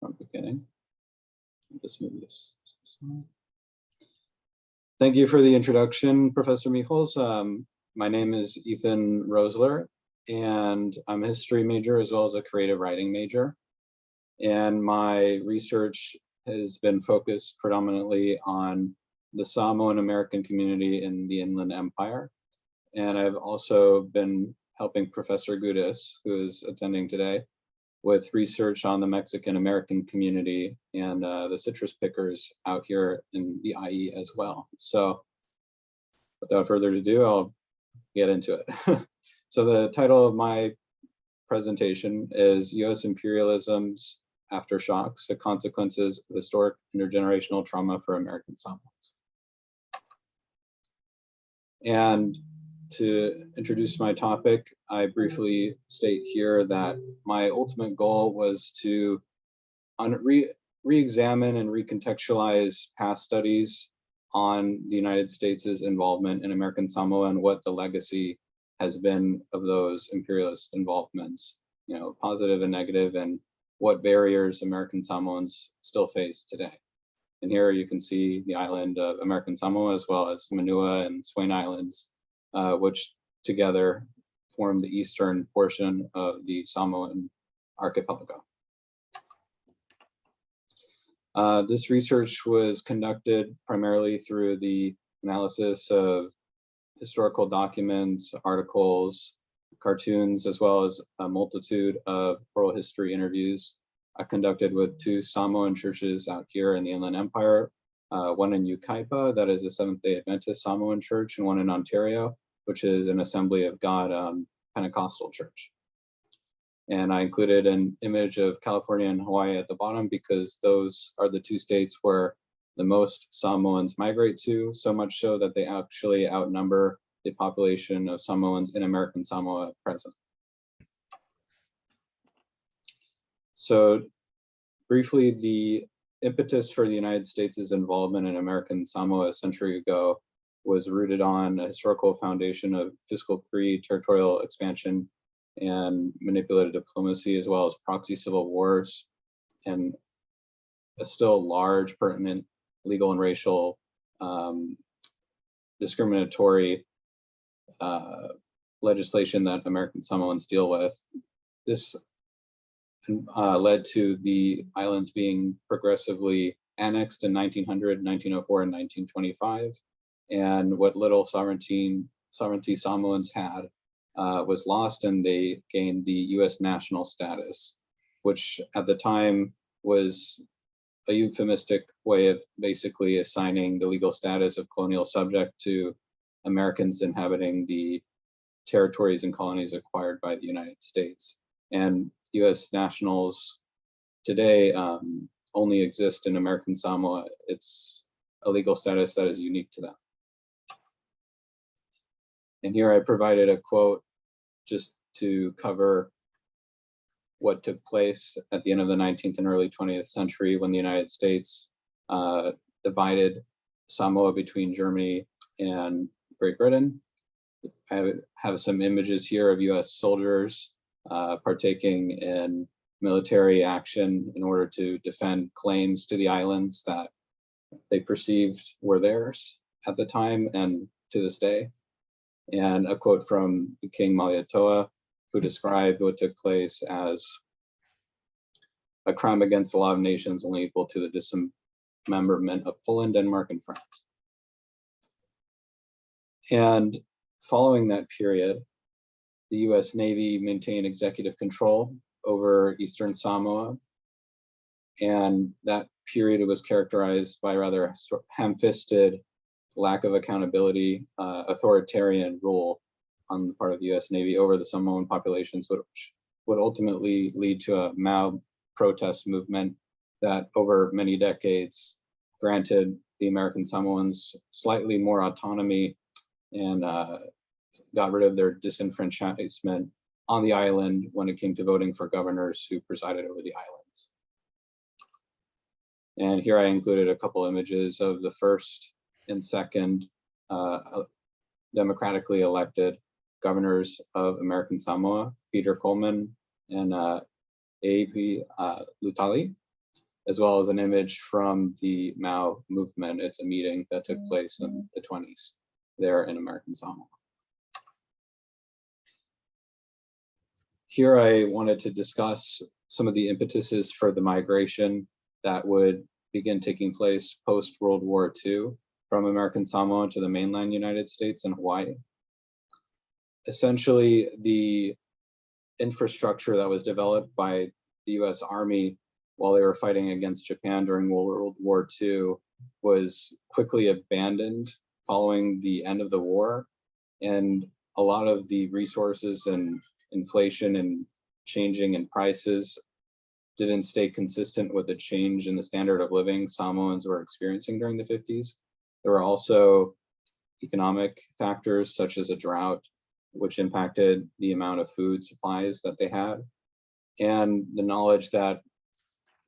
from beginning. I'll just move this. Thank you for the introduction, Professor Michels. My name is Ethan Roesler, and I'm a history major as well as a creative writing major. And my research has been focused predominantly on the Samoan American community in the Inland Empire. And I've also been helping Professor Gudis, who is attending today, with research on the Mexican American community and the citrus pickers out here in the IE as well. So without further ado, I'll get into it. So the title of my presentation is U.S. Imperialism's Aftershocks, the Consequences of Historic Intergenerational Trauma for American Samoans. And to introduce my topic, I briefly state here that my ultimate goal was to re-examine and recontextualize past studies on the United States' involvement in American Samoa and what the legacy has been of those imperialist involvements, you know, positive and negative, and what barriers American Samoans still face today. And here you can see the island of American Samoa as well as Manua and Swain Islands, which together form the eastern portion of the Samoan archipelago. This research was conducted primarily through the analysis of historical documents, articles, cartoons, as well as a multitude of oral history interviews I conducted with two Samoan churches out here in the Inland Empire, one in Ukaipa, that is a Seventh-day Adventist Samoan church, and one in Ontario, which is an Assembly of God Pentecostal church. And I included an image of California and Hawaii at the bottom because those are the two states where the most Samoans migrate to, so much so that they actually outnumber the population of Samoans in American Samoa at present. So briefly, the impetus for the United States' involvement in American Samoa a century ago was rooted on a historical foundation of fiscal greed, territorial expansion, and manipulated diplomacy, as well as proxy civil wars, and a still large, pertinent legal and racial discriminatory legislation that American Samoans deal with. This led to the islands being progressively annexed in 1900, 1904, and 1925. And what little sovereignty Samoans had was lost, and they gained the U.S. national status, which at the time was a euphemistic way of basically assigning the legal status of colonial subject to Americans inhabiting the territories and colonies acquired by the United States. And U.S. nationals today only exist in American Samoa. It's a legal status that is unique to them. And here I provided a quote just to cover what took place at the end of the 19th and early 20th century when the United States divided Samoa between Germany and Great Britain. I have some images here of US soldiers partaking in military action in order to defend claims to the islands that they perceived were theirs at the time and to this day. And a quote from King Malietoa, who described what took place as a crime against the law of nations only equal to the dismemberment of Poland, Denmark, and France. And following that period, the US Navy maintained executive control over Eastern Samoa. And that period was characterized by rather ham-fisted lack of accountability, authoritarian rule on the part of the US Navy over the Samoan populations, which would ultimately lead to a Mao protest movement that over many decades granted the American Samoans slightly more autonomy and got rid of their disenfranchisement on the island when it came to voting for governors who presided over the islands. And here I included a couple images of the first and second democratically elected governors of American Samoa, Peter Coleman and A.P. Lutali. as well as an image from the Mao movement. It's a meeting that took place in the 20s there in American Samoa. Here I wanted to discuss some of the impetuses for the migration that would begin taking place post-World War II from American Samoa to the mainland United States and Hawaii. Essentially, the infrastructure that was developed by the US Army while they were fighting against Japan during World War II was quickly abandoned following the end of the war. And a lot of the resources and inflation and changing in prices didn't stay consistent with the change in the standard of living Samoans were experiencing during the 50s. There were also economic factors such as a drought, which impacted the amount of food supplies that they had, and the knowledge that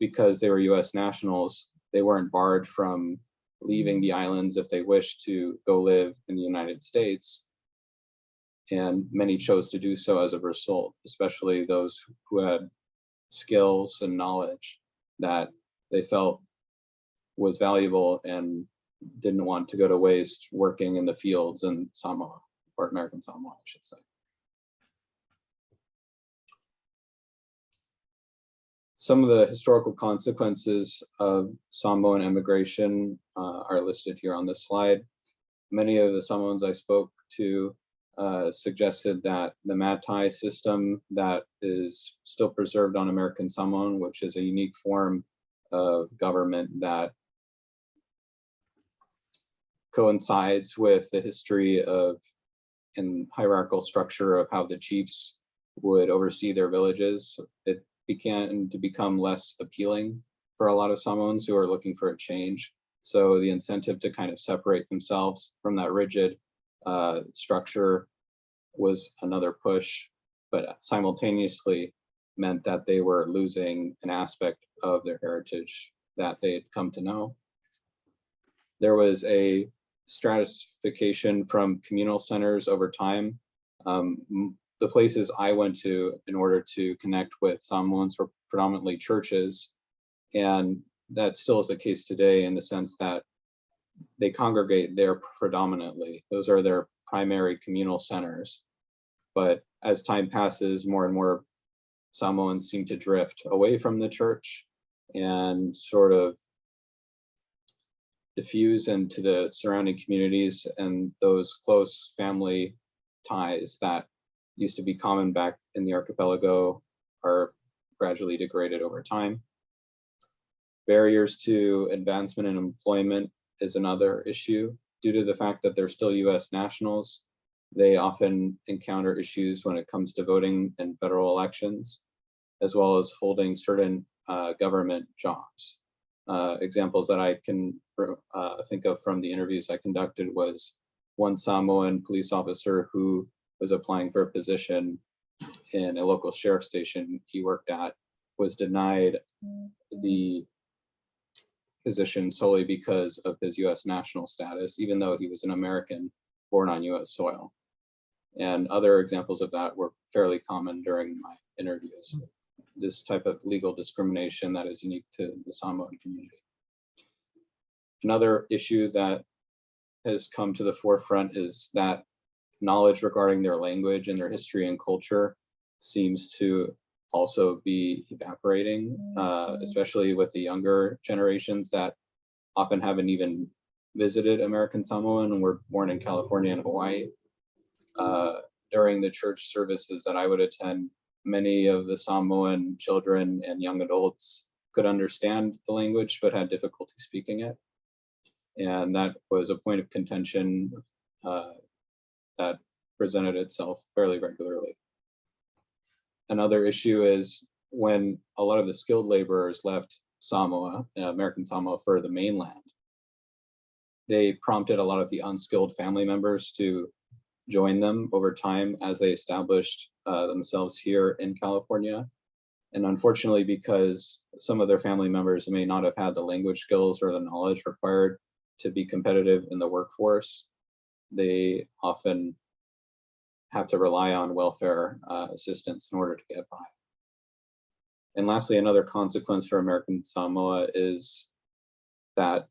because they were US nationals, they weren't barred from leaving the islands if they wished to go live in the United States. And many chose to do so as a result, especially those who had skills and knowledge that they felt was valuable and didn't want to go to waste working in the fields in Samoa, or American Samoa, I should say. Some of the historical consequences of Samoan immigration are listed here on this slide. Many of the Samoans I spoke to suggested that the Matai system that is still preserved on American Samoan, which is a unique form of government that coincides with the history of and hierarchical structure of how the chiefs would oversee their villages. It began to become less appealing for a lot of Samoans who are looking for a change. So the incentive to kind of separate themselves from that rigid structure was another push, but simultaneously meant that they were losing an aspect of their heritage that they had come to know. There was a stratification from communal centers over time. The places I went to in order to connect with Samoans were predominantly churches, and that still is the case today in the sense that they congregate there predominantly. Those are their primary communal centers. But as time passes, more and more Samoans seem to drift away from the church and sort of diffuse into the surrounding communities, and those close family ties that used to be common back in the archipelago are gradually degraded over time. Barriers to advancement and employment is another issue. Due to the fact that they're still US nationals, they often encounter issues when it comes to voting in federal elections, as well as holding certain government jobs. Examples that I can think of from the interviews I conducted was one Samoan police officer who was applying for a position in a local sheriff station he worked at was denied the position solely because of his US national status, even though he was an American born on US soil. And other examples of that were fairly common during my interviews. This type of legal discrimination that is unique to the Samoan community. Another issue that has come to the forefront is that knowledge regarding their language and their history and culture seems to also be evaporating, especially with the younger generations that often haven't even visited American Samoa and were born in California and Hawaii. During the church services that I would attend, many of the Samoan children and young adults could understand the language but had difficulty speaking it. And that was a point of contention that presented itself fairly regularly. Another issue is when a lot of the skilled laborers left Samoa, American Samoa, for the mainland, they prompted a lot of the unskilled family members to join them over time as they established themselves here in California. And unfortunately, because some of their family members may not have had the language skills or the knowledge required to be competitive in the workforce, they often have to rely on welfare assistance in order to get by. And lastly, another consequence for American Samoa is that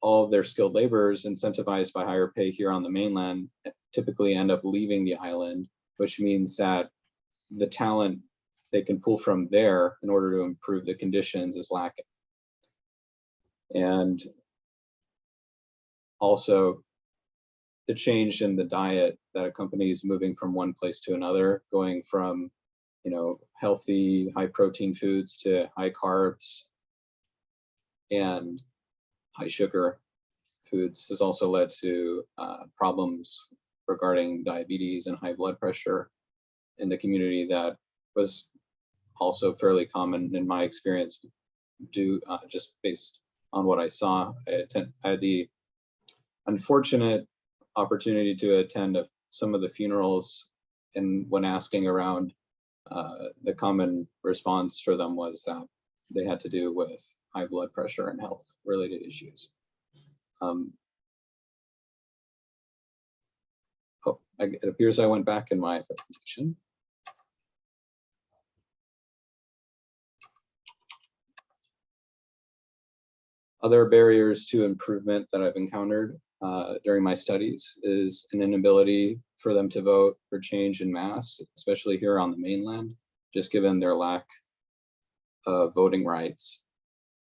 all of their skilled laborers incentivized by higher pay here on the mainland typically end up leaving the island, which means that the talent they can pull from there in order to improve the conditions is lacking. And also the change in the diet that accompanies moving from one place to another, going from, healthy, high protein foods to high carbs and high sugar foods has also led to problems regarding diabetes and high blood pressure in the community that was also fairly common in my experience, just based on what I saw. I had the unfortunate opportunity to attend some of the funerals, and when asking around, the common response for them was that they had to do with high blood pressure and health related issues. It appears I went back in my presentation. Other barriers to improvement that I've encountered during my studies is an inability for them to vote for change in mass, especially here on the mainland, just given their lack of voting rights,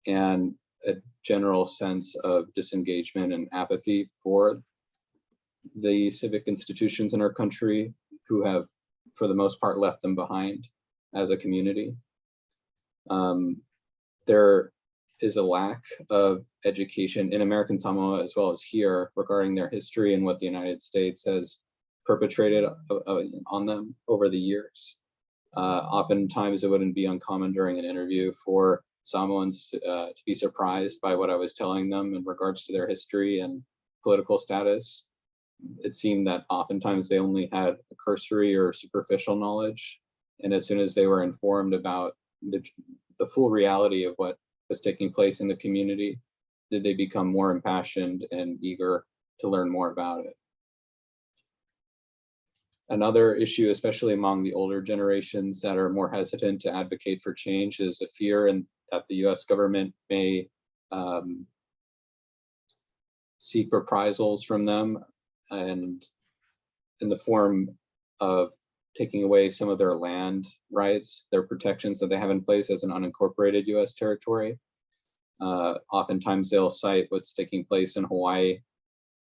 and a general sense of disengagement and apathy for the civic institutions in our country, who have, for the most part, left them behind as a community. There is a lack of education in American Samoa as well as here regarding their history and what the United States has perpetrated on them over the years. Oftentimes it wouldn't be uncommon during an interview for Samoans to be surprised by what I was telling them in regards to their history and political status. It seemed that oftentimes they only had a cursory or superficial knowledge, and as soon as they were informed about the full reality of what was taking place in the community, did they become more impassioned and eager to learn more about it. Another issue, especially among the older generations that are more hesitant to advocate for change, is a fear that the US government may seek reprisals from them, and in the form of taking away some of their land rights, their protections that they have in place as an unincorporated US territory. Oftentimes they'll cite what's taking place in Hawaii,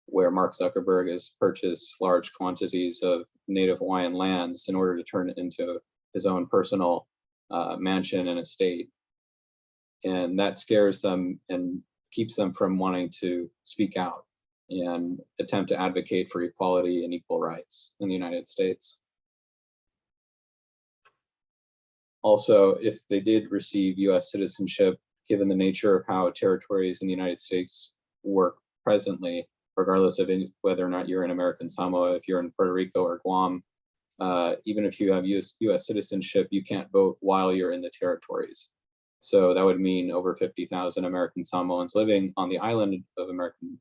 where Mark Zuckerberg has purchased large quantities of native Hawaiian lands in order to turn it into his own personal mansion and estate. And that scares them and keeps them from wanting to speak out and attempt to advocate for equality and equal rights in the United States. Also, if they did receive US citizenship, given the nature of how territories in the United States work presently, regardless of whether or not you're in American Samoa, if you're in Puerto Rico or Guam, even if you have US citizenship, you can't vote while you're in the territories. So that would mean over 50,000 American Samoans living on the islands of American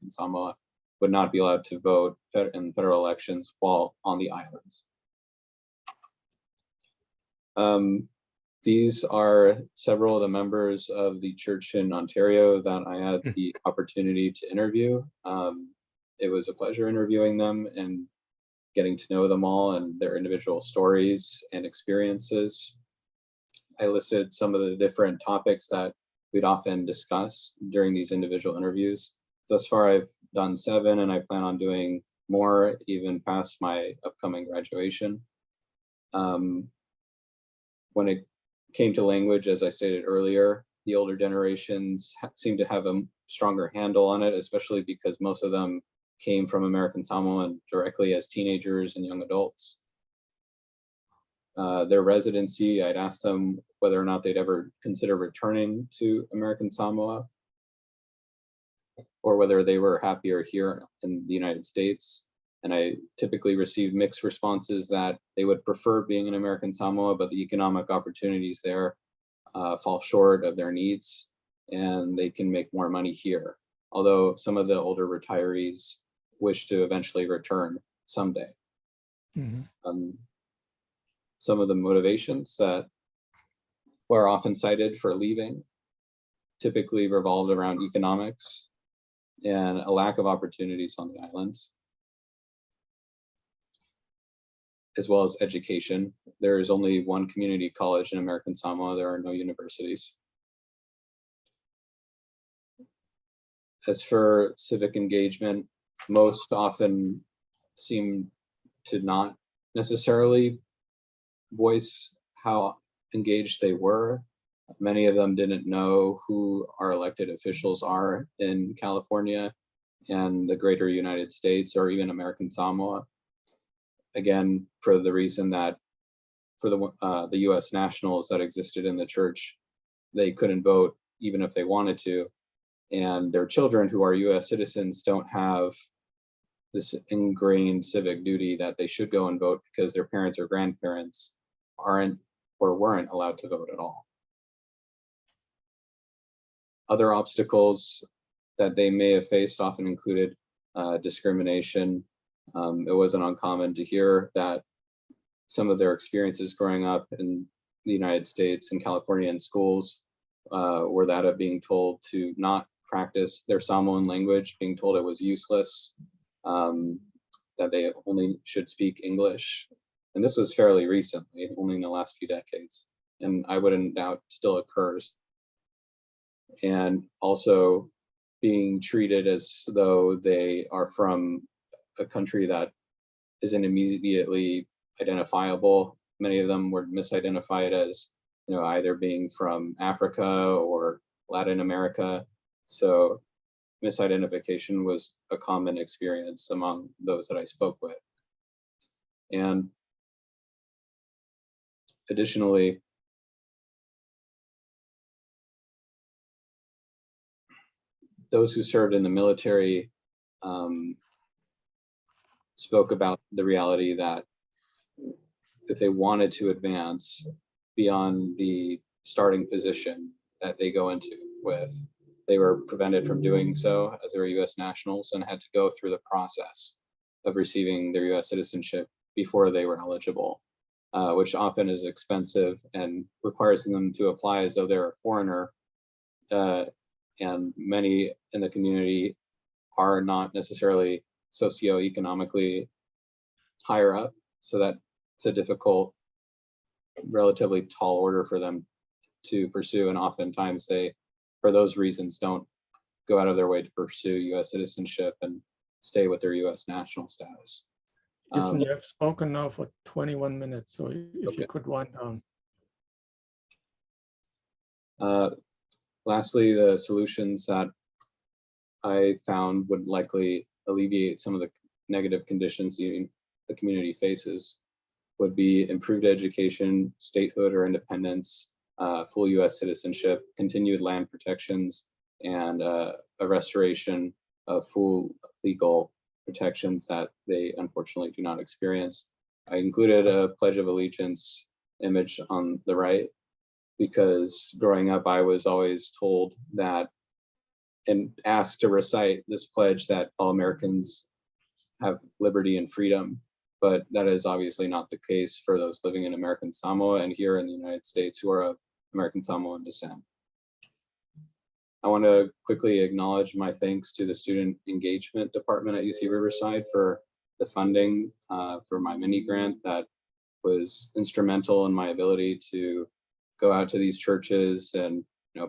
Samoa would not be allowed to vote in federal elections while on the islands. These are several of the members of the church in Ontario that I had the opportunity to interview. It was a pleasure interviewing them and getting to know them all and their individual stories and experiences. I listed some of the different topics that we'd often discuss during these individual interviews. Thus far, I've done 7, and I plan on doing more even past my upcoming graduation. When it came to language, as I stated earlier, the older generations seem to have a stronger handle on it, especially because most of them came from American Samoa directly as teenagers and young adults. Their residency, I'd asked them whether or not they'd ever consider returning to American Samoa, or whether they were happier here in the United States. And I typically received mixed responses that they would prefer being in American Samoa, but the economic opportunities there fall short of their needs, and they can make more money here. Although some of the older retirees wish to eventually return someday. some of the motivations that were often cited for leaving typically revolved around economics and a lack of opportunities on the islands, as well as education. There is only one community college in American Samoa. There are no universities. As for civic engagement, most often seem to not necessarily voice how engaged they were. Many of them didn't know who our elected officials are in California and the greater United States or even American Samoa. Again, for the reason that for the US nationals that existed in the church, they couldn't vote even if they wanted to. And their children who are US citizens don't have this ingrained civic duty that they should go and vote because their parents or grandparents aren't or weren't allowed to vote at all. Other obstacles that they may have faced often included discrimination. It wasn't uncommon to hear that some of their experiences growing up in the United States and California in schools were that of being told to not practice their Samoan language, being told it was useless, that they only should speak English. And this was fairly recently, only in the last few decades. And I wouldn't doubt still occurs. And also being treated as though they are from a country that isn't immediately identifiable. Many of them were misidentified as, either being from Africa or Latin America. So misidentification was a common experience among those that I spoke with. And additionally, those who served in the military spoke about the reality that if they wanted to advance beyond the starting position that they go into with, they were prevented from doing so as they were US nationals and had to go through the process of receiving their US citizenship before they were eligible, which often is expensive and requires them to apply as though they're a foreigner. And many in the community are not necessarily socioeconomically higher up, so that it's a difficult, relatively tall order for them to pursue, and oftentimes they, for those reasons, don't go out of their way to pursue US citizenship and stay with their US national status. Listen, you have spoken now for 21 minutes, so if okay. You could wind down. Lastly, the solutions that I found would likely alleviate some of the negative conditions the community faces would be improved education, statehood or independence, full US citizenship, continued land protections, and a restoration of full legal protections that they unfortunately do not experience. I included a Pledge of Allegiance image on the right because growing up, I was always told that and asked to recite this pledge that all Americans have liberty and freedom, but that is obviously not the case for those living in American Samoa and here in the United States who are of American Samoan descent. I want to quickly acknowledge my thanks to the Student Engagement Department at UC Riverside for the funding for my mini grant that was instrumental in my ability to go out to these churches and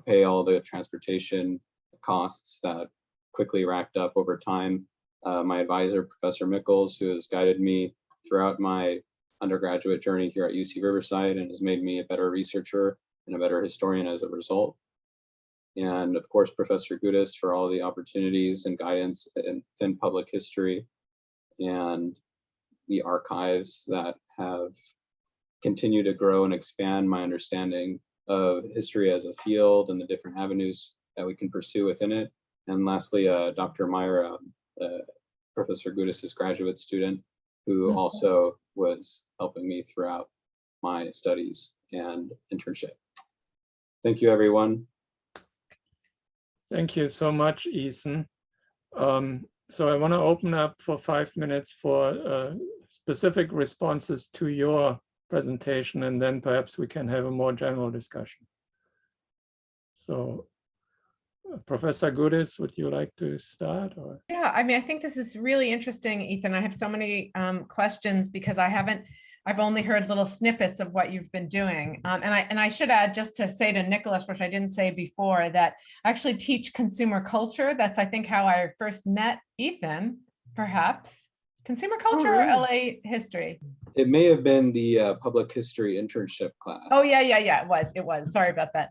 pay all the transportation costs that quickly racked up over time. My advisor, Professor Mickles, who has guided me throughout my undergraduate journey here at UC Riverside and has made me a better researcher and a better historian as a result. And of course, Professor Gudis for all the opportunities and guidance in public history and the archives that have continued to grow and expand my understanding of history as a field and the different avenues that we can pursue within it. And lastly, Dr. Meyer, Professor Gudis's graduate student, who also was helping me throughout my studies and internship. Thank you, everyone. Thank you so much, Ethan. So I want to open up for 5 minutes for specific responses to your presentation, and then perhaps we can have a more general discussion. So, Professor Goodis, would you like to start? Or? Yeah, I mean, I think this is really interesting, Ethan. I have so many questions because I've only heard little snippets of what you've been doing. And I should add, just to say to Nicholas, which I didn't say before, that I actually teach consumer culture. That's, I think, how I first met Ethan, perhaps. Consumer culture or LA history? It may have been the public history internship class. Oh, yeah, it was. Sorry about that.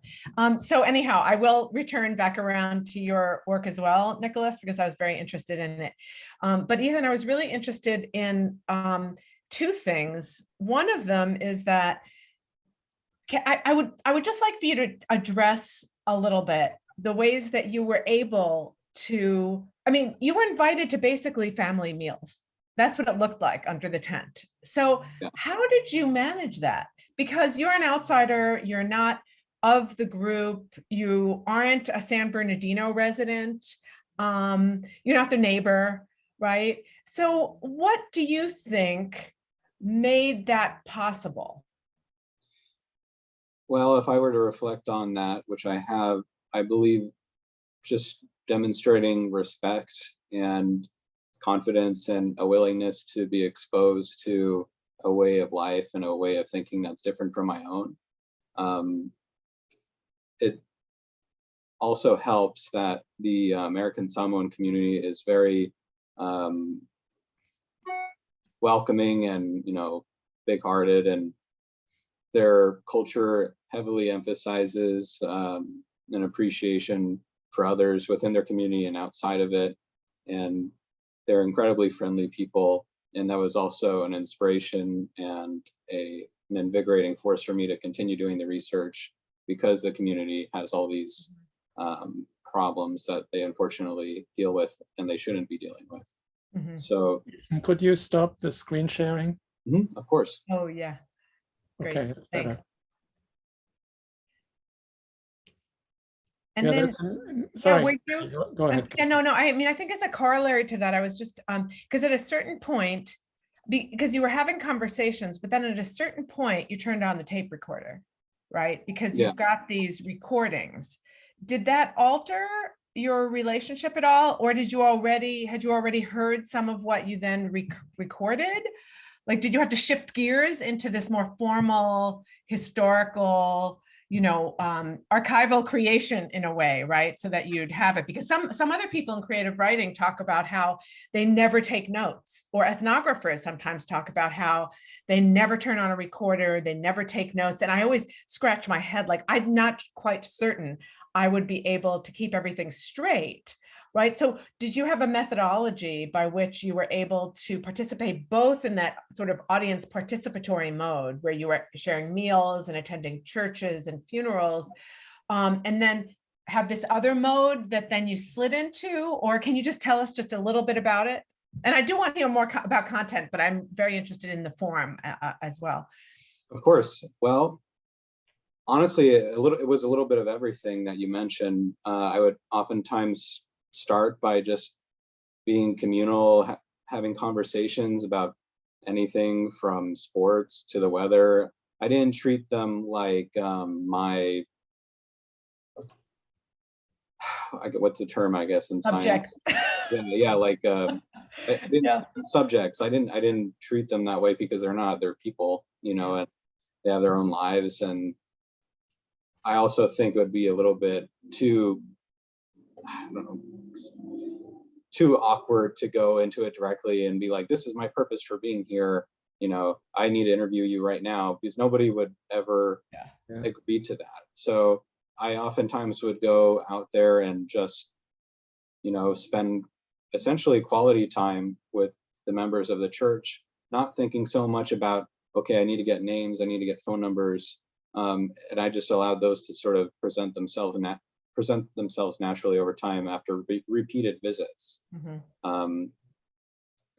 So anyhow, I will return back around to your work as well, Nicholas, because I was very interested in it. But Ethan, I was really interested in two things. One of them is that I would just like for you to address a little bit the ways that you were able to, I mean, you were invited to basically family meals. That's what it looked like under the tent. So Yeah. How did you manage that? Because you're an outsider, you're not of the group, you aren't a San Bernardino resident, you're not the neighbor, right? So what do you think made that possible? Well, if I were to reflect on that, which I have, I believe just demonstrating respect and confidence and a willingness to be exposed to a way of life and a way of thinking that's different from my own. It also helps that the American Samoan community is very welcoming and, big-hearted, and their culture heavily emphasizes an appreciation for others within their community and outside of it. And they're incredibly friendly people. And that was also an inspiration and an invigorating force for me to continue doing the research, because the community has all these problems that they unfortunately deal with and they shouldn't be dealing with. Mm-hmm. So could you stop the screen sharing? Of course. Oh, yeah. Great. Okay, that's better. Thanks. And Yeah, then, sorry, yeah, go ahead. Yeah, no, I mean, I think as a corollary to that, I was just, because at a certain point, because you were having conversations, but then at a certain point, you turned on the tape recorder, right? Because you've got these recordings. Did that alter your relationship at all? Or had you already heard some of what you then recorded? Like, did you have to shift gears into this more formal, historical, archival creation in a way, right? So that you'd have it, because some other people in creative writing talk about how they never take notes, or ethnographers sometimes talk about how they never turn on a recorder, they never take notes. And I always scratch my head, like, I'm not quite certain I would be able to keep everything straight, right? So did you have a methodology by which you were able to participate both in that sort of audience participatory mode, where you were sharing meals and attending churches and funerals, and then have this other mode that then you slid into? Or can you just tell us just a little bit about it? And I do want to hear more about content, but I'm very interested in the form as well. Of course. Well, honestly, it was a little bit of everything that you mentioned. I would oftentimes start by just being communal, having conversations about anything from sports to the weather. I didn't treat them like what's the term, I guess, in Subjects. science? Like subjects. I didn't treat them that way, because they're not. They're people, and they have their own lives. And I also think it would be a little bit too, too awkward to go into it directly and be like, this is my purpose for being here. I need to interview you right now, because nobody would ever agree to that. So I oftentimes would go out there and just, spend essentially quality time with the members of the church, not thinking so much about, okay, I need to get names, I need to get phone numbers. And I just allowed those to sort of present themselves naturally over time after repeated visits. Mm-hmm.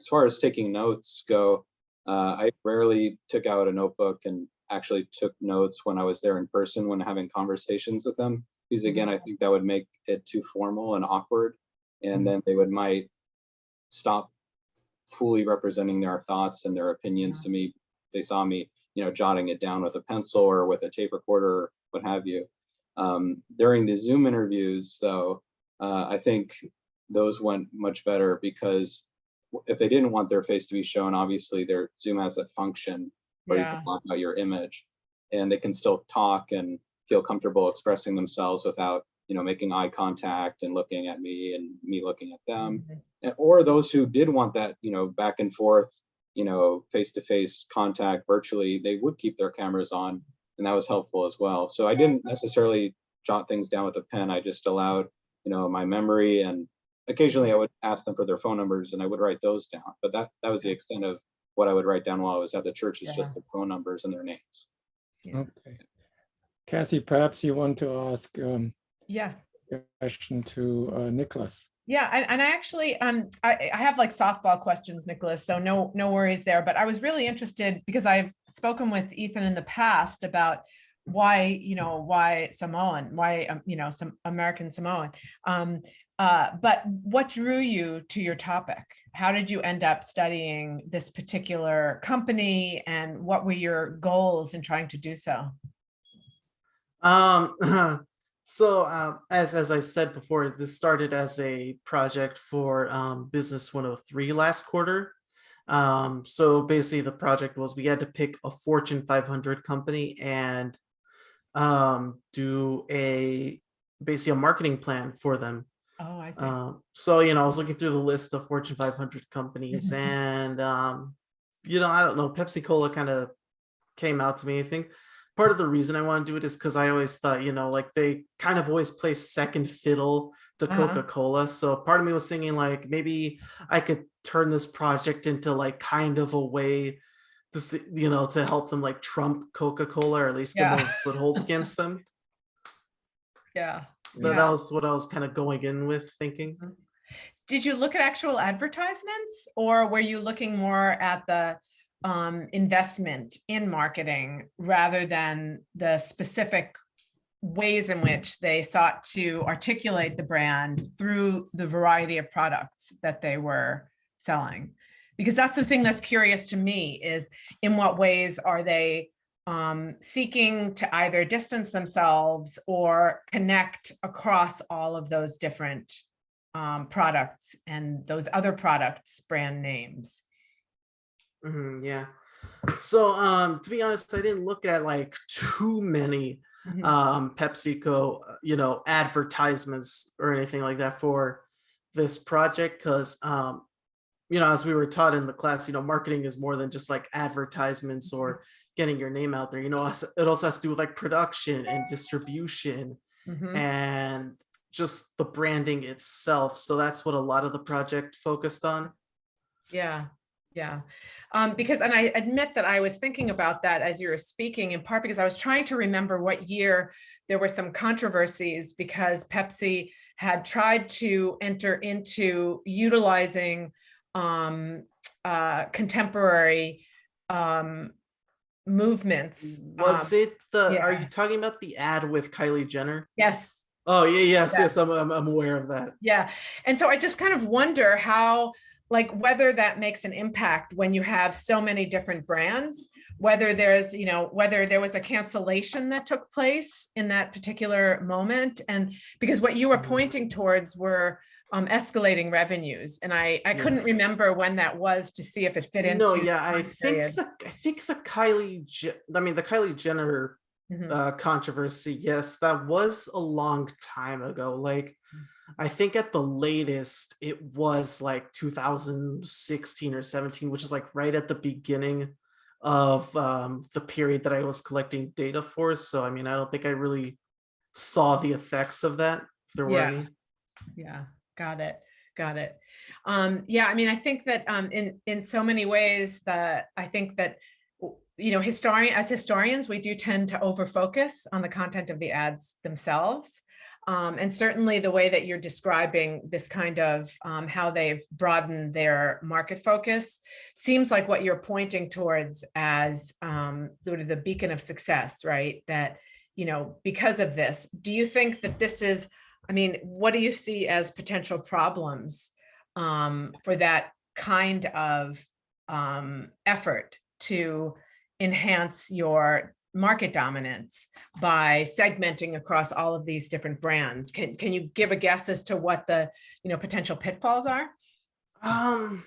As far as taking notes go, I rarely took out a notebook and actually took notes when I was there in person, when having conversations with them, because again, I think that would make it too formal and awkward, and then they might stop fully representing their thoughts and their opinions to me. They saw me jotting it down with a pencil or with a tape recorder, what have you. During the Zoom interviews, though, I think those went much better, because if they didn't want their face to be shown, obviously their Zoom has that function where you can block out your image, and they can still talk and feel comfortable expressing themselves without, making eye contact and looking at me and me looking at them. Or those who did want that, back and forth, face-to-face contact virtually, they would keep their cameras on, and that was helpful as well. So I didn't necessarily jot things down with a pen. I just allowed, my memory, and occasionally I would ask them for their phone numbers and I would write those down. But that was the extent of what I would write down while I was at the church, is just their phone numbers and their names. Okay. Cassie, perhaps you want to ask a question to Nicholas. Yeah, and I actually, I have like softball questions, Nicholas, so no worries there. But I was really interested, because I've spoken with Ethan in the past about why Samoan, why some American Samoan. But what drew you to your topic? How did you end up studying this particular company, and what were your goals in trying to do so? So as I said before, this started as a project for Business 103 last quarter. So basically the project was, we had to pick a Fortune 500 company and do basically a marketing plan for them. Oh, I see. So, I was looking through the list of Fortune 500 companies, and I don't know, Pepsi-Cola kind of came out to me. I think part of the reason I want to do it is because I always thought, like they kind of always play second fiddle to Coca-Cola. So part of me was thinking like, maybe I could turn this project into like kind of a way to, to help them like trump Coca-Cola, or at least get more foothold against them. But that was what I was kind of going in with thinking. Did you look at actual advertisements, or were you looking more at the investment in marketing rather than the specific ways in which they sought to articulate the brand through the variety of products that they were selling? Because that's the thing that's curious to me, is in what ways are they seeking to either distance themselves or connect across all of those different products and those other products' brand names? Yeah. So to be honest, I didn't look at like too many PepsiCo, advertisements or anything like that for this project, because as we were taught in the class, marketing is more than just like advertisements or getting your name out there. It also has to do with like production and distribution and just the branding itself. So that's what a lot of the project focused on. Because, and I admit that I was thinking about that as you were speaking, in part because I was trying to remember what year there were some controversies, because Pepsi had tried to enter into utilizing contemporary movements. Was it are you talking about the ad with Kylie Jenner? Yes. Oh yeah, yes, I'm aware of that. Yeah, and so I just kind of wonder how, like, whether that makes an impact when you have so many different brands, whether there's, whether there was a cancellation that took place in that particular moment. And because what you were pointing towards were escalating revenues, and I couldn't remember when that was to see if it fit into. No, yeah, I think the Kylie Jenner controversy, yes, that was a long time ago. Like, I think at the latest it was like 2016 or 17, which is like right at the beginning of the period that I was collecting data for. So I mean, I don't think I really saw the effects of that, if there were any. Yeah, got it. Yeah, I mean, I think that in so many ways that I think that, as historians, we do tend to overfocus on the content of the ads themselves. And certainly the way that you're describing this kind of how they've broadened their market focus seems like what you're pointing towards as sort of the beacon of success, right? That, because of this, do you think that this is, I mean, what do you see as potential problems for that kind of effort to enhance your market dominance by segmenting across all of these different brands? Can you give a guess as to what the, potential pitfalls are? I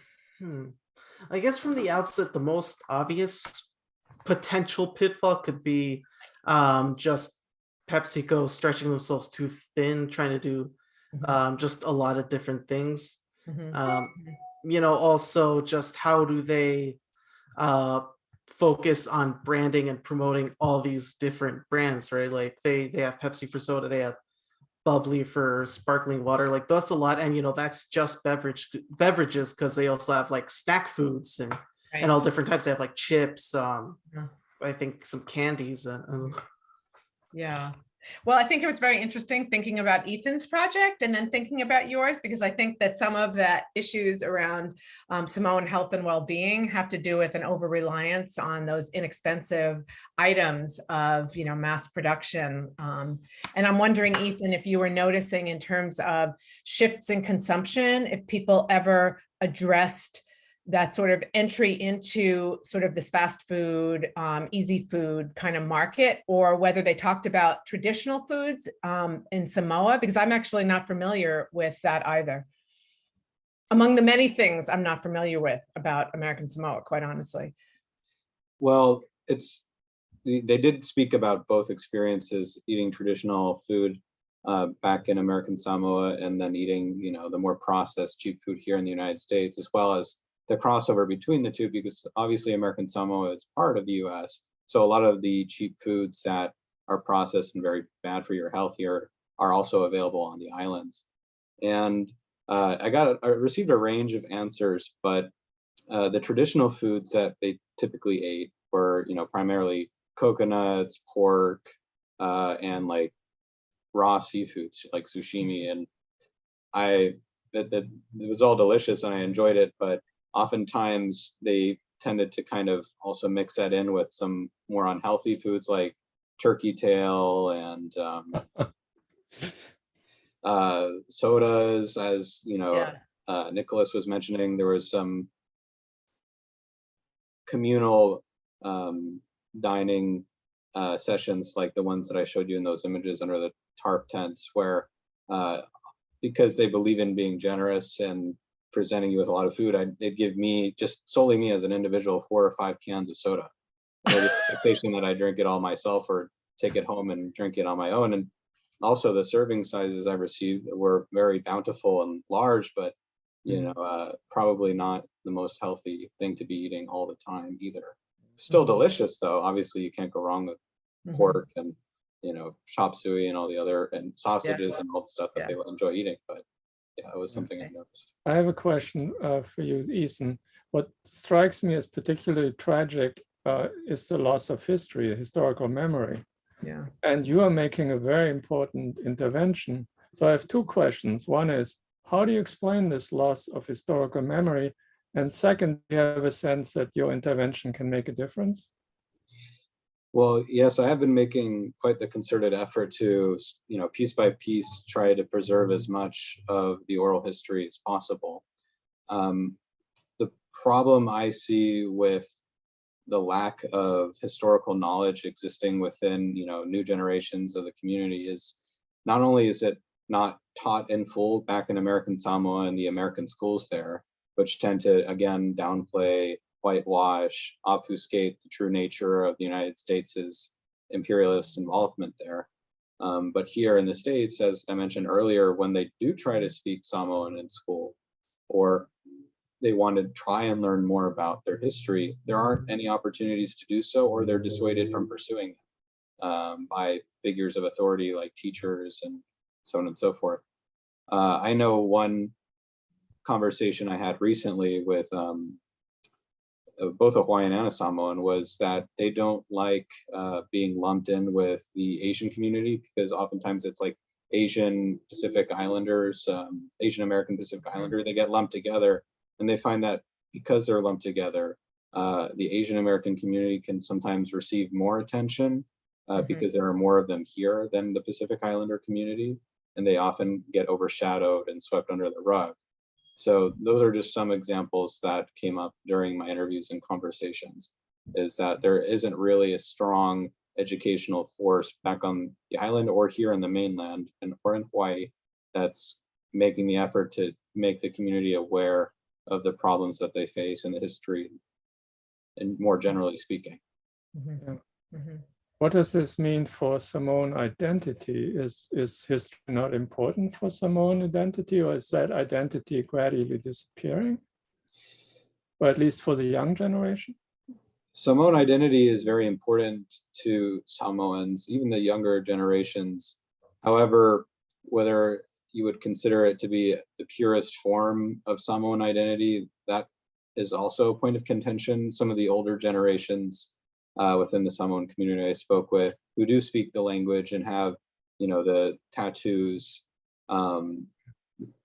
guess from the outset, the most obvious potential pitfall could be just PepsiCo stretching themselves too thin, trying to do just a lot of different things. Also just how do they focus on branding and promoting all these different brands, right? Like they have Pepsi for soda, they have bubbly for sparkling water, like that's a lot. And that's just beverages, because they also have like snack foods and all different types. They have like chips, I think some candies and Yeah. Well, I think it was very interesting thinking about Ethan's project and then thinking about yours, because I think that some of that issues around Samoan health and well-being have to do with an over-reliance on those inexpensive items of, mass production. And I'm wondering, Ethan, if you were noticing in terms of shifts in consumption, if people ever addressed that sort of entry into sort of this fast food, easy food kind of market, or whether they talked about traditional foods in Samoa, because I'm actually not familiar with that either. Among the many things I'm not familiar with about American Samoa, quite honestly. Well, they did speak about both experiences, eating traditional food back in American Samoa, and then eating, the more processed cheap food here in the United States, as well as the crossover between the two, because obviously American Samoa is part of the US. So a lot of the cheap foods that are processed and very bad for your health here are also available on the islands. And I received a range of answers, but the traditional foods that they typically ate were, primarily coconuts, pork, and like raw seafoods like sushimi. And it was all delicious and I enjoyed it, but oftentimes they tended to kind of also mix that in with some more unhealthy foods like turkey tail and sodas, as Nicholas was mentioning. There was some communal dining sessions like the ones that I showed you in those images under the tarp tents, where because they believe in being generous and presenting you with a lot of food, they'd give me, just solely me as an individual, 4 or 5 cans of soda. The expectation that I drink it all myself or take it home and drink it on my own. And also the serving sizes I received were very bountiful and large, but probably not the most healthy thing to be eating all the time either. Still delicious though. Obviously you can't go wrong with pork and chop suey and all the other, and sausages and all the stuff that they enjoy eating. But yeah, it was something I noticed. I have a question for you, Ethan. What strikes me as particularly tragic is the loss of history, historical memory. Yeah. And you are making a very important intervention. So I have 2 questions. One is, how do you explain this loss of historical memory? And second, do you have a sense that your intervention can make a difference? Well, yes, I have been making quite the concerted effort to, piece by piece, try to preserve as much of the oral history as possible. The problem I see with the lack of historical knowledge existing within, new generations of the community is not only is it not taught in full back in American Samoa and the American schools there, which tend to, again, downplay, whitewash, obfuscate the true nature of the United States' imperialist involvement there. But here in the States, as I mentioned earlier, when they do try to speak Samoan in school, or they want to try and learn more about their history, there aren't any opportunities to do so, or they're dissuaded from pursuing it by figures of authority like teachers and so on and so forth. I know one conversation I had recently with both a Hawaiian and a Samoan was that they don't like being lumped in with the Asian community, because oftentimes it's like Asian Pacific Islanders, Asian American Pacific Islander, they get lumped together, and they find that because they're lumped together, the Asian American community can sometimes receive more attention because there are more of them here than the Pacific Islander community, and they often get overshadowed and swept under the rug. So those are just some examples that came up during my interviews and conversations. is that there isn't really a strong educational force back on the island or here in the mainland or in Hawaii that's making the effort to make the community aware of the problems that they face in the history, and more generally speaking. What does this mean for Samoan identity? Is history not important for Samoan identity, or is that identity gradually disappearing? Or at least for the young generation? Samoan identity is very important to Samoans, even the younger generations. However, whether you would consider it to be the purest form of Samoan identity, that is also a point of contention. Some of the older generations within the Samoan community I spoke with, who do speak the language and have, the tattoos, the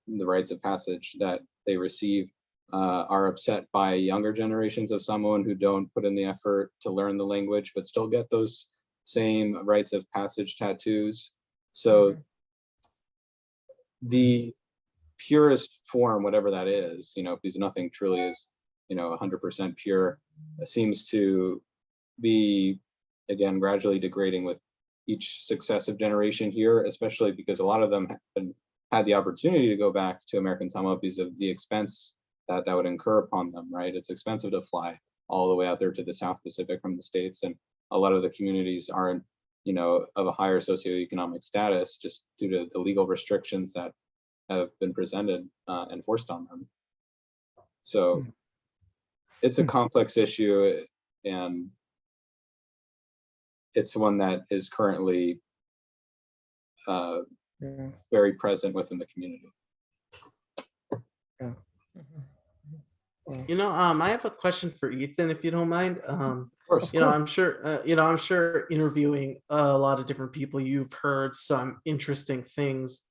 rites of passage that they receive, are upset by younger generations of Samoan who don't put in the effort to learn the language, but still get those same rites of passage tattoos. So the purest form, whatever that is, because nothing truly is, 100% pure, seems to be, again, gradually degrading with each successive generation here, especially because a lot of them had the opportunity to go back to American Samoa because of the expense that would incur upon them, right? It's expensive to fly all the way out there to the South Pacific from the States, and a lot of the communities aren't, of a higher socioeconomic status just due to the legal restrictions that have been presented and forced on them. So it's a complex issue, and it's one that is currently very present within the community. I have a question for Ethan, if you don't mind. Of course. I'm sure interviewing a lot of different people, you've heard some interesting things.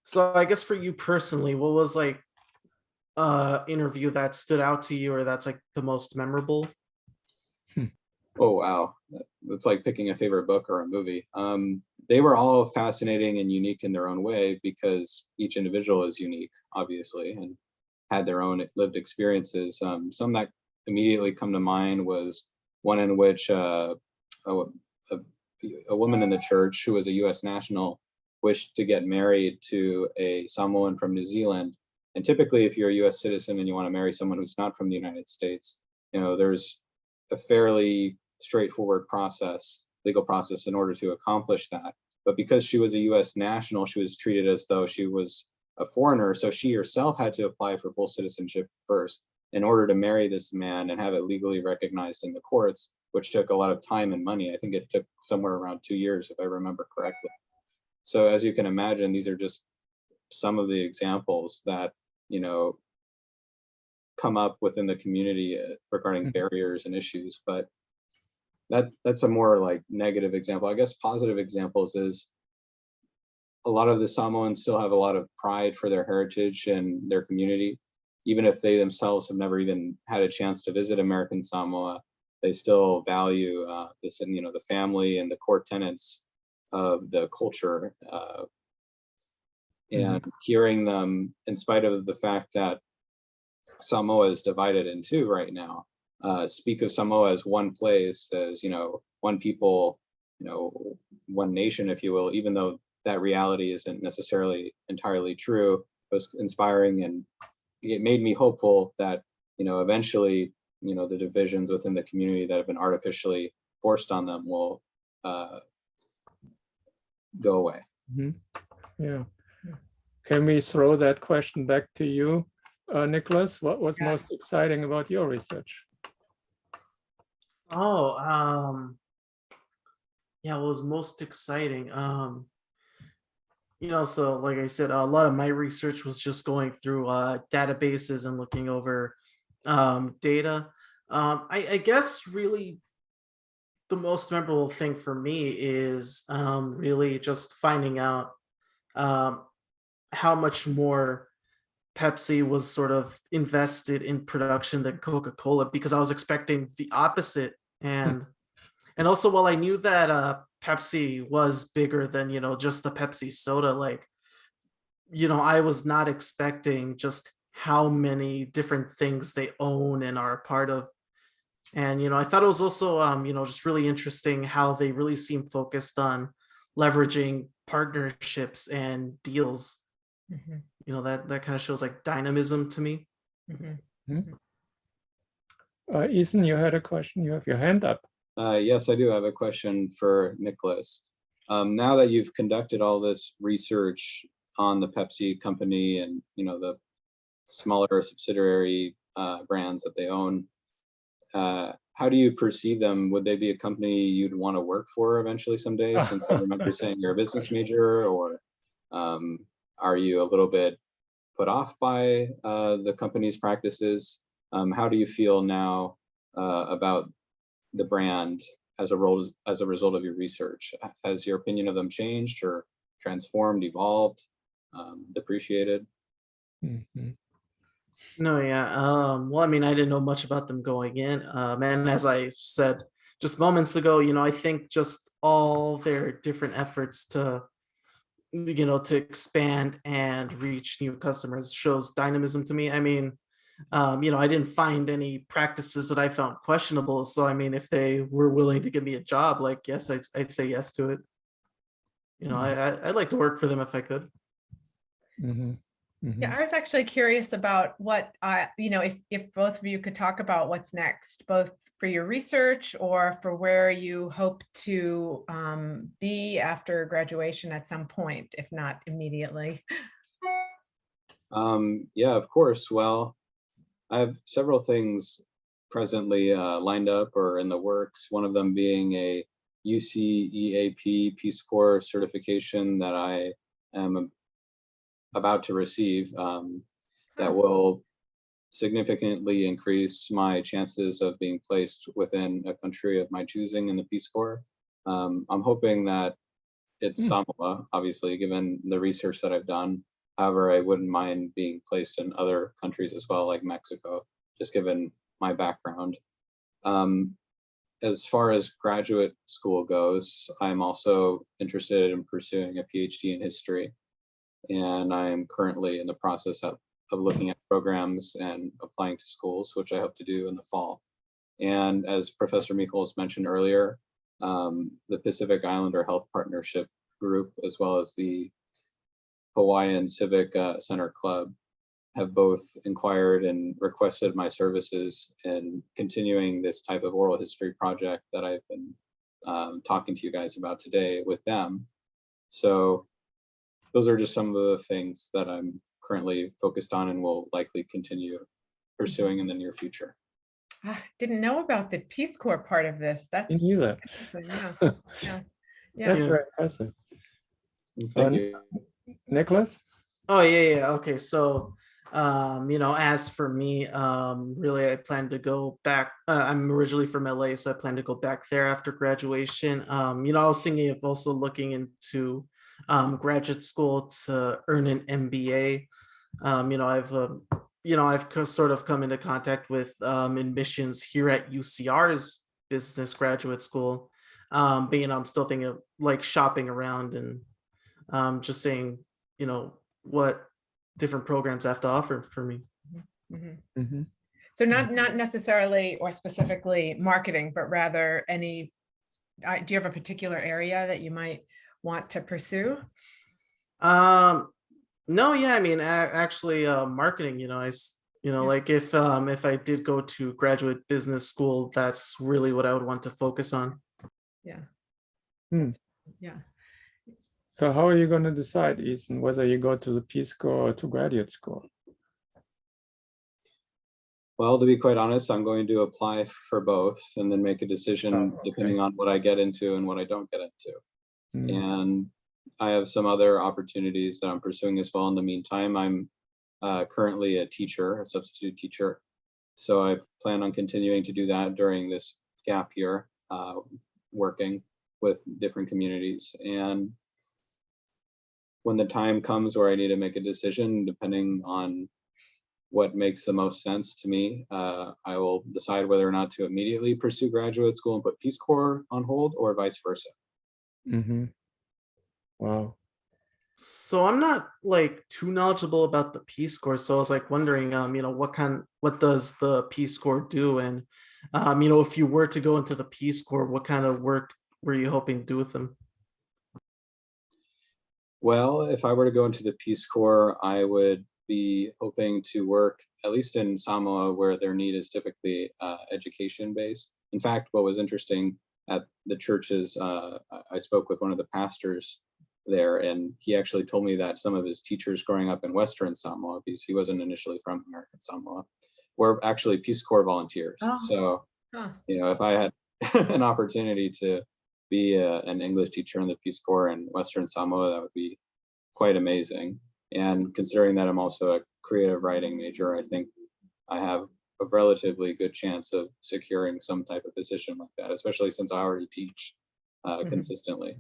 So I guess for you personally, what was like interview that stood out to you, or that's like the most memorable? Oh, wow. It's like picking a favorite book or a movie. They were all fascinating and unique in their own way because each individual is unique, obviously, and had their own lived experiences. Some that immediately come to mind was one in which a woman in the church who was a US national wished to get married to a Samoan from New Zealand. And typically, if you're a US citizen and you want to marry someone who's not from the United States, there's a fairly straightforward legal process in order to accomplish that. But because she was a US national, she was treated as though she was a foreigner. So she herself had to apply for full citizenship first in order to marry this man and have it legally recognized in the courts, which took a lot of time and money. I think it took somewhere around 2 years, if I remember correctly. So as you can imagine, these are just some of the examples that, come up within the community regarding barriers and issues. But that's a more like negative example. I guess positive examples is a lot of the Samoans still have a lot of pride for their heritage and their community. Even if they themselves have never even had a chance to visit American Samoa, they still value this, and the family and the core tenets of the culture. And hearing them, in spite of the fact that Samoa is divided in two right now, speak of Samoa as one place, as one people, one nation, if you will, even though that reality isn't necessarily entirely true. It was inspiring, and it made me hopeful that eventually the divisions within the community that have been artificially forced on them will go away. Yeah. Can we throw that question back to you, Nicholas? What was most exciting about your research? What was most exciting? So like I said, a lot of my research was just going through databases and looking over data. I guess really the most memorable thing for me is really just finding out how much more Pepsi was sort of invested in production than Coca-Cola, because I was expecting the opposite. And also, while I knew that Pepsi was bigger than, just the Pepsi soda, like, I was not expecting just how many different things they own and are a part of, And, I thought it was also, just really interesting how they really seem focused on leveraging partnerships and deals. Mhm, That kind of shows like dynamism to me. mhm. Ethan, you had a question. You have your hand up. Yes, I do have a question for Nicholas. Now that you've conducted all this research on the Pepsi company and the smaller subsidiary brands that they own, how do you perceive them? Would they be a company you'd want to work for eventually someday? Since I remember saying you're a business major, or are you a little bit put off by the company's practices? How do you feel now about the brand as a result of your research? Has your opinion of them changed or transformed, evolved, depreciated? Mhm. No, yeah. Well, I mean, I didn't know much about them going in. And as I said just moments ago, I think just all their different efforts to expand and reach new customers shows dynamism to me. I mean, I didn't find any practices that I found questionable. So, I mean, if they were willing to give me a job, like, yes, I'd say yes to it. I'd like to work for them if I could. Mhm. Yeah, Mhm. I was actually curious about what if both of you could talk about what's next, both for your research or for where you hope to be after graduation at some point, if not immediately. Yeah, of course. Well, I have several things presently lined up or in the works. One of them being a UCEAP Peace Corps certification that I am about to receive, that will significantly increase my chances of being placed within a country of my choosing in the Peace Corps. I'm hoping that it's Samoa, obviously, given the research that I've done. However, I wouldn't mind being placed in other countries as well, like Mexico, just given my background. As far as graduate school goes, I'm also interested in pursuing a PhD in history. And I'm currently in the process of looking at programs and applying to schools, which I hope to do in the fall. And as Professor Michels mentioned earlier, the Pacific Islander Health Partnership Group, as well as the Hawaiian Civic Center Club, have both inquired and requested my services in continuing this type of oral history project that I've been talking to you guys about today with them. So those are just some of the things that I'm currently focused on and will likely continue pursuing in the near future. Didn't know about the Peace Corps part of this. That's Me neither. interesting. Yeah. Yeah. That's Yeah. very impressive. Thank you. Nicholas? Oh, yeah. Okay. So, as for me, really, I plan to go back. I'm originally from LA, so I plan to go back there after graduation. I was thinking of also looking into graduate school to earn an MBA. I've sort of come into contact with admissions here at UCR's business graduate school. But I'm still thinking of like shopping around and just saying, what different programs have to offer for me. Mhm. Mhm. So not necessarily or specifically marketing, but rather any, do you have a particular area that you might want to pursue? No, yeah, I mean, actually, marketing. Like if I did go to graduate business school, that's really what I would want to focus on. Yeah. Hmm. Yeah. So how are you going to decide, Ethan, whether you go to the Peace Corps or to graduate school? Well, to be quite honest, I'm going to apply for both and then make a decision Oh, okay. depending on what I get into and what I don't get into. Hmm. And I have some other opportunities that I'm pursuing as well. In the meantime, I'm currently a teacher, a substitute teacher. So I plan on continuing to do that during this gap year, working with different communities. And when the time comes where I need to make a decision, depending on what makes the most sense to me, I will decide whether or not to immediately pursue graduate school and put Peace Corps on hold or vice versa. Mm-hmm. Wow. So I'm not like too knowledgeable about the Peace Corps. So I was like wondering, what does the Peace Corps do? And, if you were to go into the Peace Corps, what kind of work were you hoping to do with them? Well, if I were to go into the Peace Corps, I would be hoping to work, at least in Samoa, where their need is typically education based. In fact, what was interesting at the churches, I spoke with one of the pastors there, and he actually told me that some of his teachers growing up in Western Samoa, because he wasn't initially from American Samoa, were actually Peace Corps volunteers. Oh. So, Huh. if I had an opportunity to be an English teacher in the Peace Corps in Western Samoa, that would be quite amazing. And considering that I'm also a creative writing major, I think I have a relatively good chance of securing some type of position like that, especially since I already teach Mhm. consistently.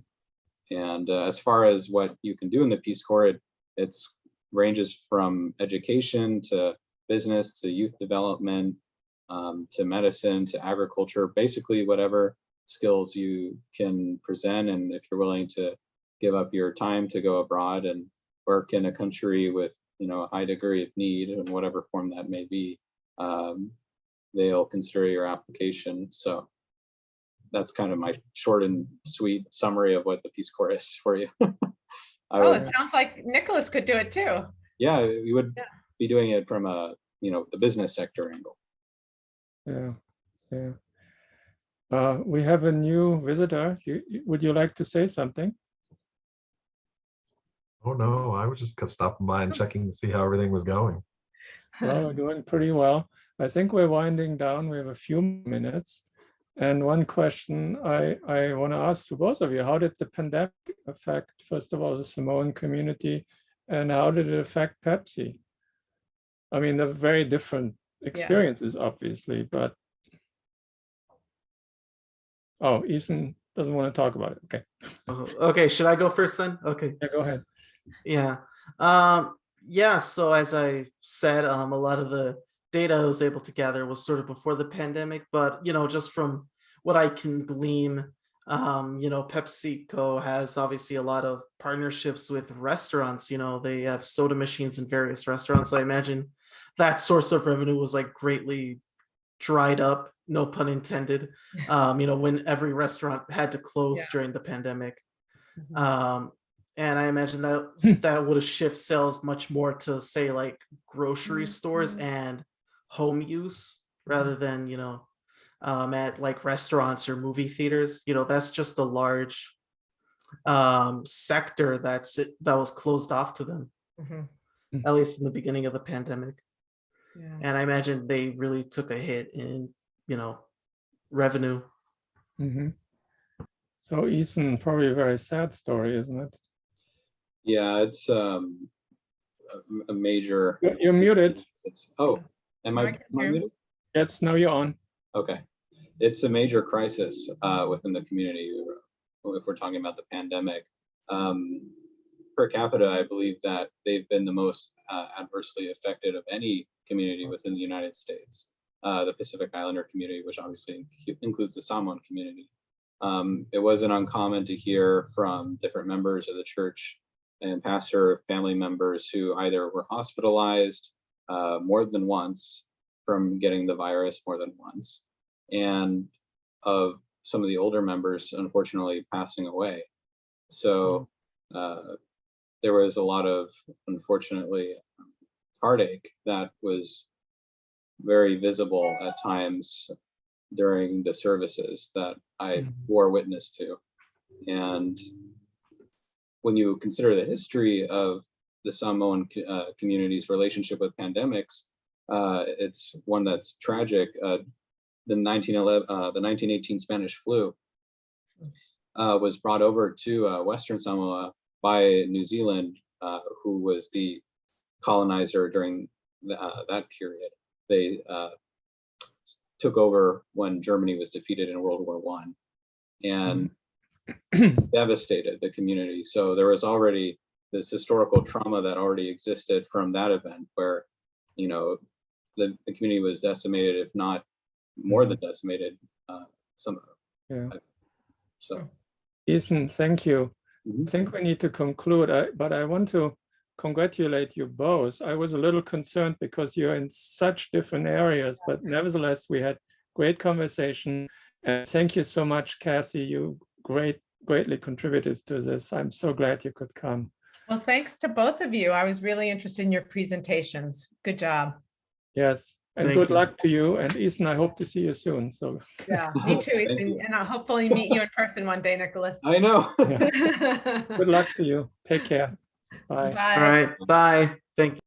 And as far as what you can do in the Peace Corps, it's ranges from education to business to youth development, to medicine to agriculture, basically whatever skills you can present. And if you're willing to give up your time to go abroad and work in a country with a high degree of need in whatever form that may be, they'll consider your application. So that's kind of my short and sweet summary of what the Peace Corps is for you. Oh, it sounds like Nicholas could do it too. Yeah, we would Yeah. be doing it from a the business sector angle. Yeah, yeah. We have a new visitor. Would you like to say something? Oh no, I was just stopping by and checking to see how everything was going. Well, we're doing pretty well. I think we're winding down. We have a few minutes. And one question I want to ask to both of you, how did the pandemic affect, first of all, the Samoan community, and how did it affect Pepsi? I mean, they're very different experiences, obviously, but oh, Ethan doesn't want to talk about it. Okay. Okay, should I go first then? Okay. Yeah, go ahead. Yeah. Yeah, so as I said, a lot of the data I was able to gather was sort of before the pandemic, but just from what I can glean, PepsiCo has obviously a lot of partnerships with restaurants. They have soda machines in various restaurants. So I imagine that source of revenue was like greatly dried up, no pun intended, when every restaurant had to close Yeah. during the pandemic. Mhm. And I imagine that would have shift sales much more to say like grocery stores and home use rather than at like restaurants or movie theaters. That's just a large sector that was closed off to them, Mhm. at least in the beginning of the pandemic. Yeah. And I imagine they really took a hit in revenue. Mhm. So Ethan, probably a very sad story, isn't it? Yeah, it's a major. You're muted. Am No, I I can't hear him. muted? Yes, now you're on. Okay. It's a major crisis within the community if we're talking about the pandemic. Per capita, I believe that they've been the most adversely affected of any community within the United States. The Pacific Islander community, which obviously includes the Samoan community. It wasn't uncommon to hear from different members of the church and pastor family members who either were hospitalized more than once from getting the virus more than once, and of some of the older members unfortunately passing away. So there was a lot of, unfortunately, heartache that was very visible at times during the services that I bore witness to. And when you consider the history of the Samoan community's relationship with pandemics, it's one that's tragic. The 1918 Spanish flu was brought over to Western Samoa by New Zealand, who was the colonizer during that period. They took over when Germany was defeated in World War I, and devastated the community. So there was already this historical trauma that already existed from that event, where the community was decimated, if not more than decimated. Yeah. So Ethan, thank you. I think we need to conclude, but I want to congratulate you both. I was a little concerned because you're in such different areas, but nevertheless, we had great conversation. And thank you so much, Cassie. You greatly contributed to this. I'm so glad you could come. Well, thanks to both of you. I was really interested in your presentations. Good job. Yes, and Thank good you. luck to you. And Ethan, I hope to see you soon. So Yeah, me too, Thank Ethan. you. And I'll hopefully meet you in person one day, Nicholas. I know. yeah, good luck to you. Take care. Bye. All Bye. right. Bye. Thank you.